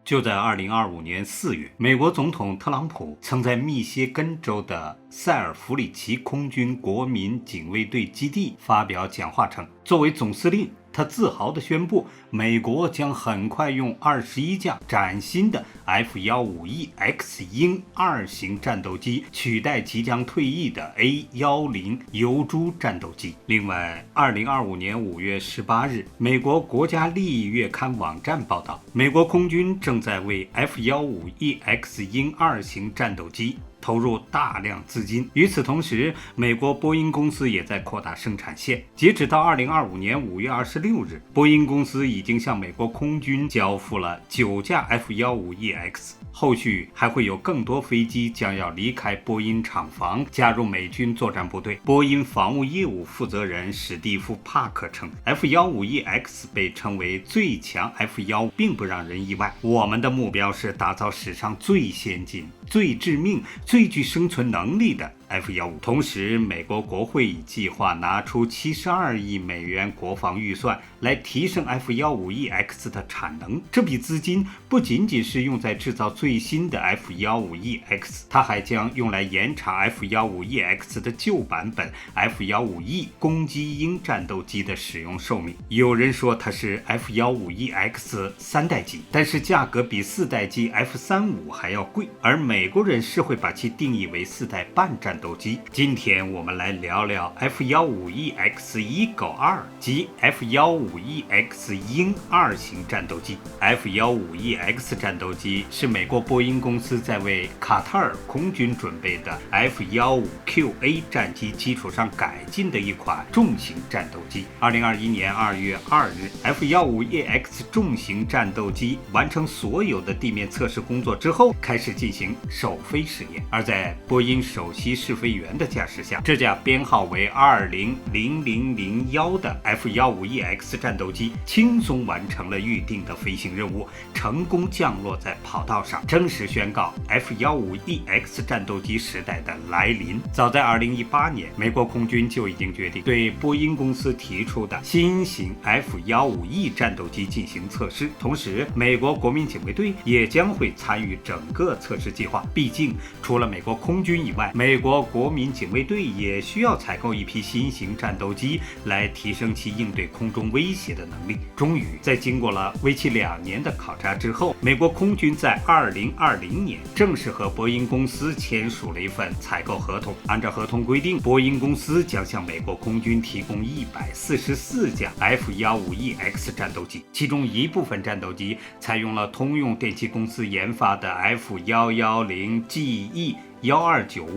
就在2025年4月，美国总统特朗普曾在密歇根州的塞尔弗里奇空军国民警卫队基地发表讲话称，作为总司令，他自豪地宣布，美国将很快用21架崭新的 F-15E-X 鹰2型战斗机取代即将退役的 A-10疣猪战斗机。另外，2025年5月18日，美国国家利益月刊网站报道，美国空军正在为 F-15E-X 鹰2型战斗机投入大量资金。与此同时，美国波音公司也在扩大生产线。截止到2025年5月26日，波音公司已经向美国空军交付了9架 F-15EX， 后续还会有更多飞机将要离开波音厂房，加入美军作战部队。波音防务业务负责人史蒂夫·帕克称， F-15EX 被称为最强 F-15， 并不让人意外。我们的目标是打造史上最先进、最致命、最具生存能力的 F-15。 同时，美国国会已计划拿出72亿美元国防预算来提升 F-15EX 的产能。这笔资金不仅仅是用在制造最新的 F-15EX， 它还将用来延长 F-15EX 的旧版本 F-15E 攻击鹰战斗机的使用寿命。有人说它是 F-15EX 3代机，但是价格比4代机 F-35还要贵，而美国人士会把其定义为4代半战斗机。今天我们来聊聊 F-15EX Eagle 2及 F-15EX 鹰2型战斗机。F-15EX 战斗机是美国波音公司在为卡塔尔空军准备的 F-15QA 战机基础上改进的一款重型战斗机。2021年2月2日， F-15EX 重型战斗机完成所有的地面测试工作之后，开始进行首飞试验。而在波音首席试飞员的驾驶下，这架编号为20001的 F-15EX 战斗机轻松完成了预定的飞行任务，成功降落在跑道上，正式宣告 F-15EX 战斗机时代的来临。早在2018年，美国空军就已经决定对波音公司提出的新型 F-15E 战斗机进行测试，同时美国国民警卫队也将会参与整个测试计划。毕竟除了美国空军以外，美国国民警卫队也需要采购一批新型战斗机来提升其应对空中威胁的能力。终于在经过了为期2年的考察之后，美国空军在2020年正式和波音公司签署了一份采购合同。按照合同规定，波音公司将向美国空军提供144架 F-15EX 战斗机，其中一部分战斗机采用了通用电气公司研发的 F-110GE129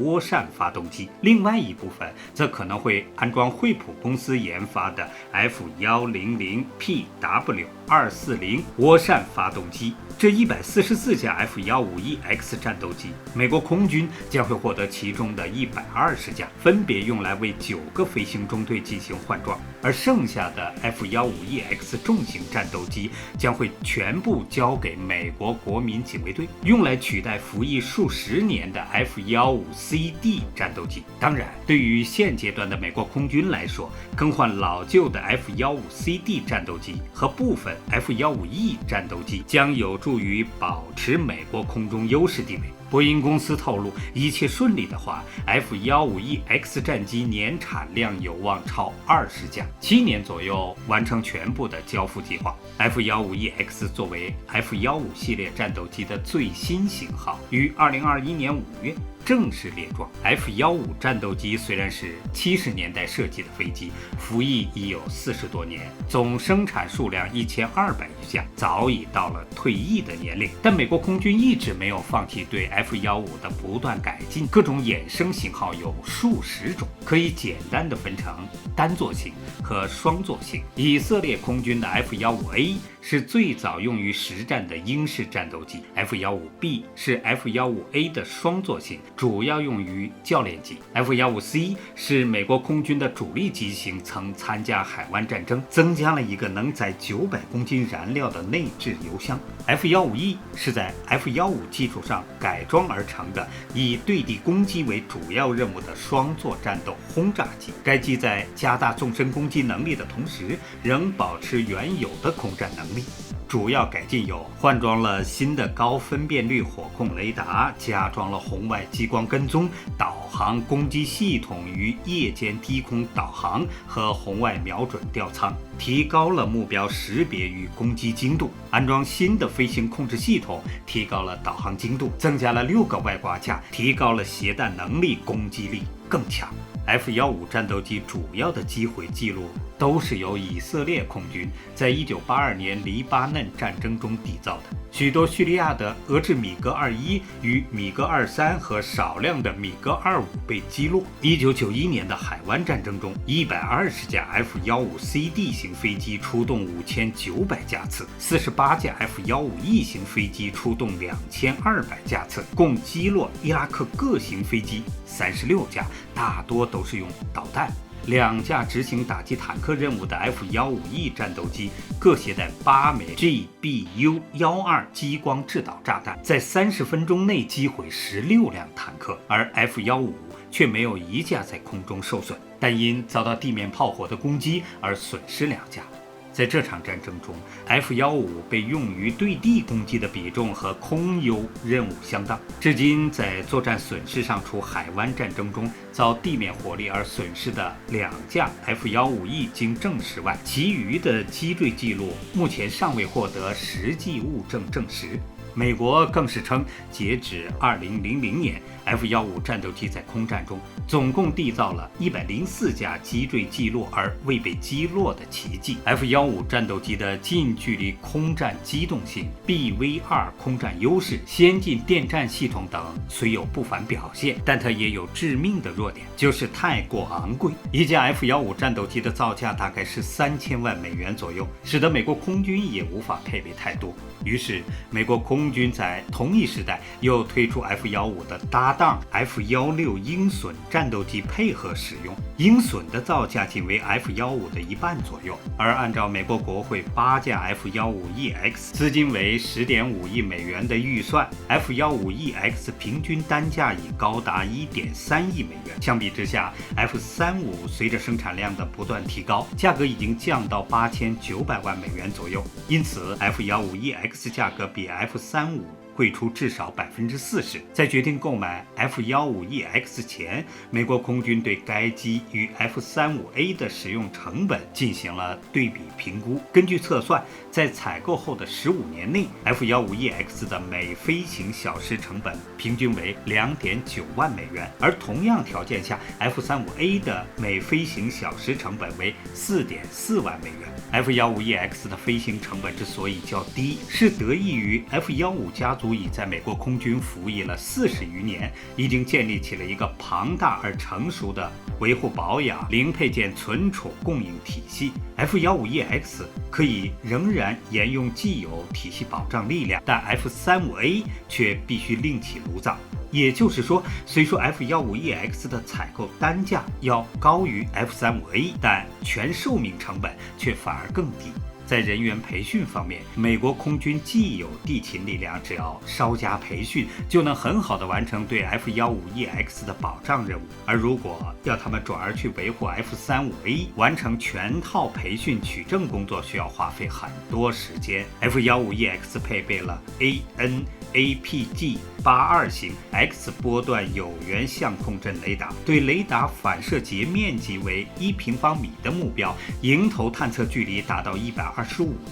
涡扇发动机，另外一部分则可能会安装惠普公司研发的 F-100PW240 涡扇发动机。这144架 F-15EX 战斗机，美国空军将会获得其中的120架，分别用来为9个飞行中队进行换装，而剩下的 F-15EX 重型战斗机将会全部交给美国国民警卫队，用来取代服役数十年的 F-15CD 战斗机。当然，对于现阶段的美国空军来说，更换老旧的 F-15CD 战斗机和部分 F-15E 战斗机将有助于保持美国空中优势地位。波音公司透露，一切顺利的话， F-15EX 战机年产量有望超20架，7年左右完成全部的交付计划。F-15EX 作为 F-15系列战斗机的最新型号，于2021年5月正式列装。F-15战斗机虽然是70年代设计的飞机，服役已有40多年，总生产数量1200余架，早已到了退役的年龄。但美国空军一直没有放弃对 F-15的不断改进，各种衍生型号有数十种，可以简单的分成单座型和双座型。以色列空军的 F-15A 是最早用于实战的鹰式战斗机， F-15B 是 F-15A 的双座型，主要用于教练机。 F-15C 是美国空军的主力机型，曾参加海湾战争，增加了一个能载900公斤燃料的内置油箱。 F-15E 是在 F-15基础上改装而成的，以对地攻击为主要任务的双座战斗轰炸机。该机在加大纵深攻击能力的同时，仍保持原有的空战能力。主要改进有换装了新的高分辨率火控雷达，加装了红外激光跟踪、导航攻击系统与夜间低空导航和红外瞄准吊舱，提高了目标识别与攻击精度。安装新的飞行控制系统，提高了导航精度，增加了6个外挂架，提高了携弹能力，攻击力更强。F-15战斗机主要的击毁记录都是由以色列空军在1982年黎巴嫩战争中缔造的。许多叙利亚的俄制米格21与米格23和少量的米格25被击落。1991年的海湾战争中，120架 F-15CD 型飞机出动5900架次，48架 F-15E 型飞机出动2200架次，共击落伊拉克各型飞机36架，大多都是用导弹。2架执行打击坦克任务的 F-15E 战斗机各携带8枚 GBU-12激光制导炸弹，在30分钟内击毁16辆坦克，而 F-15却没有1架在空中受损，但因遭到地面炮火的攻击而损失2架。在这场战争中 ，F-15被用于对地攻击的比重和空优任务相当。至今，在作战损失上，除海湾战争中遭地面火力而损失的2架 F-15E 经证实外，其余的击坠记录目前尚未获得实际物证证实。美国更是称，截止2000年 ，F-15战斗机在空战中总共缔造了104架击坠记录而未被击落的奇迹。F-15战斗机的近距离空战机动性、BV2空战优势、先进电站系统等虽有不凡表现，但它也有致命的弱点，就是太过昂贵。一架 F-15战斗机的造价大概是3000万美元左右，使得美国空军也无法配备太多。于是，美国空军在同一时代又推出 F-15的搭档 F-16鹰隼战斗机配合使用。鹰隼的造价仅为 F-15的1半左右，而按照美国国会8架 F-15EX 资金为10.5亿美元的预算， F-15EX 平均单价已高达1.3亿美元。相比之下， F-35随着生产量的不断提高，价格已经降到8900万美元左右。因此 F-15EX 价格比 F-35贵出至少40%。在决定购买 F-15EX 前，美国空军对该机与 F-35A 的使用成本进行了对比评估。根据测算，在采购后的15年内， F-15EX 的每飞行小时成本平均为2.9万美元，而同样条件下 F-35A 的每飞行小时成本为4.4万美元。F-15EX 的飞行成本之所以较低，是得益于 F-15家族已在美国空军服役了40余年，已经建立起了一个庞大而成熟的维护保养、零配件存储供应体系。F-15EX 可以仍然沿用既有体系保障力量，但 F-35A 却必须另起炉灶。也就是说，虽说 F-15EX 的采购单价要高于 F-35A， 但全寿命成本却反而更低。在人员培训方面，美国空军既有地勤力量，只要稍加培训，就能很好地完成对 F-15EX 的保障任务。而如果要他们转而去维护 F-35A， 完成全套培训取证工作，需要花费很多时间。F-15EX 配备了 AN-APG-82型 X 波段有源相控阵雷达，对雷达反射截面积为1平方米的目标，迎头探测距离达到125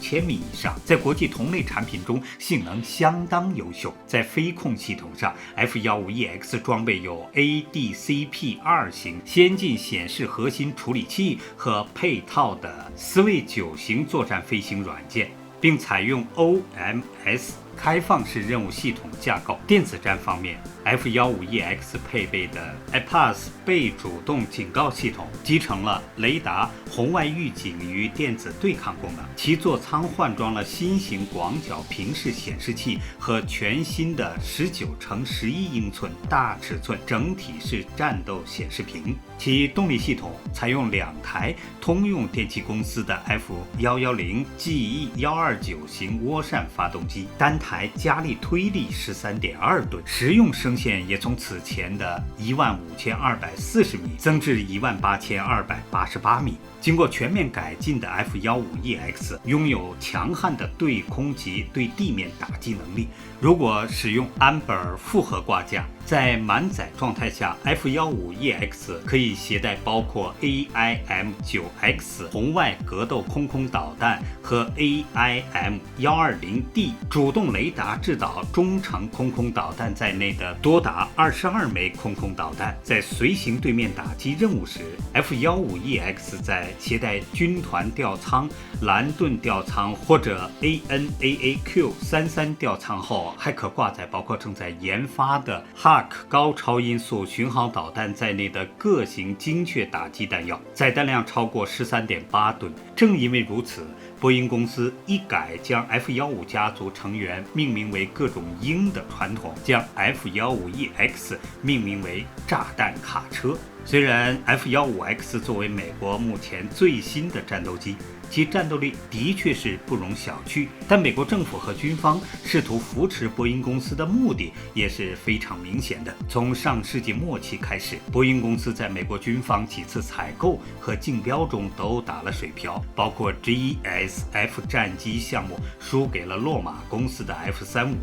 千米以上，在国际同类产品中性能相当优秀。在飞控系统上， F-15EX 装备有 ADCP-2型先进显示核心处理器和配套的思维9型作战飞行软件，并采用 OMS开放式任务系统架构。电子战方面， F-15EX 配备的 EPAS 被主动警告系统集成了雷达、红外预警与电子对抗功能，其座舱换装了新型广角平视显示器和全新的19×11英寸大尺寸整体式战斗显示屏。其动力系统采用2台通用电气公司的 F-110 GE129型涡扇发动机，单台加力推力13.2吨，实用升限也从此前的15240米增至18288米。经过全面改进的 F-15EX 拥有强悍的对空及对地面打击能力。如果使用安伯尔复合挂架，在满载状态下 ，F-15EX 可以携带包括 AIM-9X 红外格斗空导弹和 AIM-120D 主动雷达制导中程空导弹在内的多达22枚空导弹。在随行对面打击任务时， F-15EX 在携带军团吊舱、蓝盾吊舱或者 ANAAQ-33 吊舱后，还可挂载包括正在研发的高超音速巡航导弹在内的各型精确打击弹药，载弹量超过13.8吨。正因为如此，波音公司一改将 F-15家族成员命名为各种鹰的传统，将 F-15EX 命名为炸弹卡车。虽然 F-15X 作为美国目前最新的战斗机，其战斗力的确是不容小觑，但美国政府和军方试图扶持波音公司的目的也是非常明显的。从上世纪末期开始，波音公司在美国军方几次采购和竞标中都打了水漂，包括 GSF 战机项目输给了洛马公司的 F-35，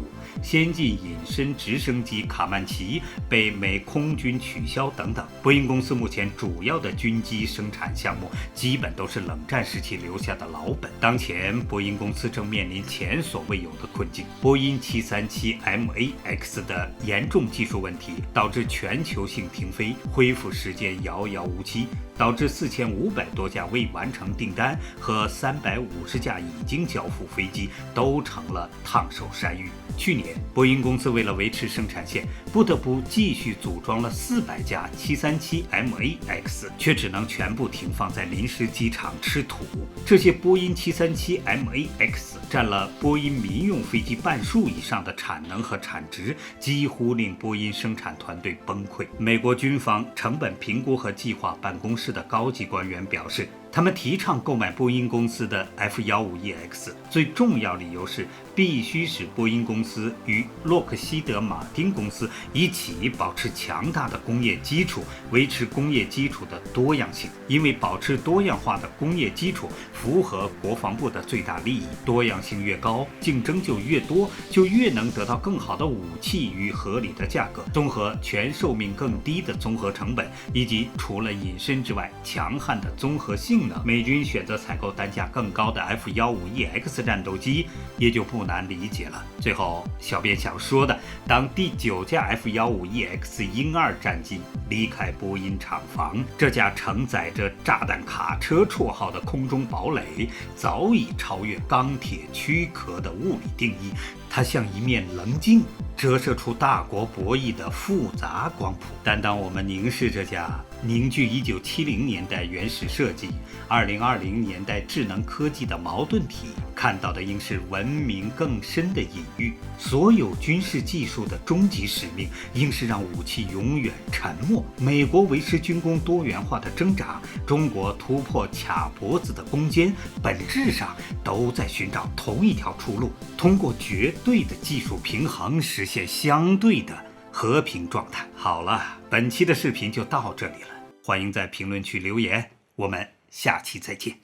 先进隐身直升机卡曼奇被美空军取消等等。波音公司目前主要的军机生产项目基本都是冷战时期留下的老本。当前波音公司正面临前所未有的困境，波音737 MAX 的严重技术问题导致全球性停飞，恢复时间遥遥无期，导致4500多架未完成订单和350架已经交付飞机都成了烫手山芋。去年，波音公司为了维持生产线，不得不继续组装了400架737 MAX， 却只能全部停放在临时机场吃土。这些波音737 MAX 占了波音民用飞机半数以上的产能和产值，几乎令波音生产团队崩溃。美国军方成本评估和计划办公室的高级官员表示，他们提倡购买波音公司的 F-15EX， 最重要理由是必须使波音公司与洛克希德马丁公司一起保持强大的工业基础，维持工业基础的多样性。因为保持多样化的工业基础符合国防部的最大利益，多样性越高，竞争就越多，就越能得到更好的武器与合理的价格，综合全寿命更低的综合成本，以及除了隐身之外强悍的综合性能，美军选择采购单价更高的 F-15EX 战斗机也就不难理解了。最后，小编想说的，当第9架 F-15EX 鹰2战机离开波音厂房，这架承载着炸弹卡车绰号的空中堡垒早已超越钢铁躯壳的物理定义，它像一面棱镜，折射出大国博弈的复杂光谱。但当我们凝视这架凝聚1970年代原始设计、2020年代智能科技的矛盾体，看到的应是文明更深的隐喻。所有军事技术的终极使命，应是让武器永远沉默。美国维持军工多元化的挣扎，中国突破卡脖子的攻坚，本质上都在寻找同一条出路，通过绝对的技术平衡，实现相对的和平状态。好了，本期的视频就到这里了，欢迎在评论区留言，我们下期再见。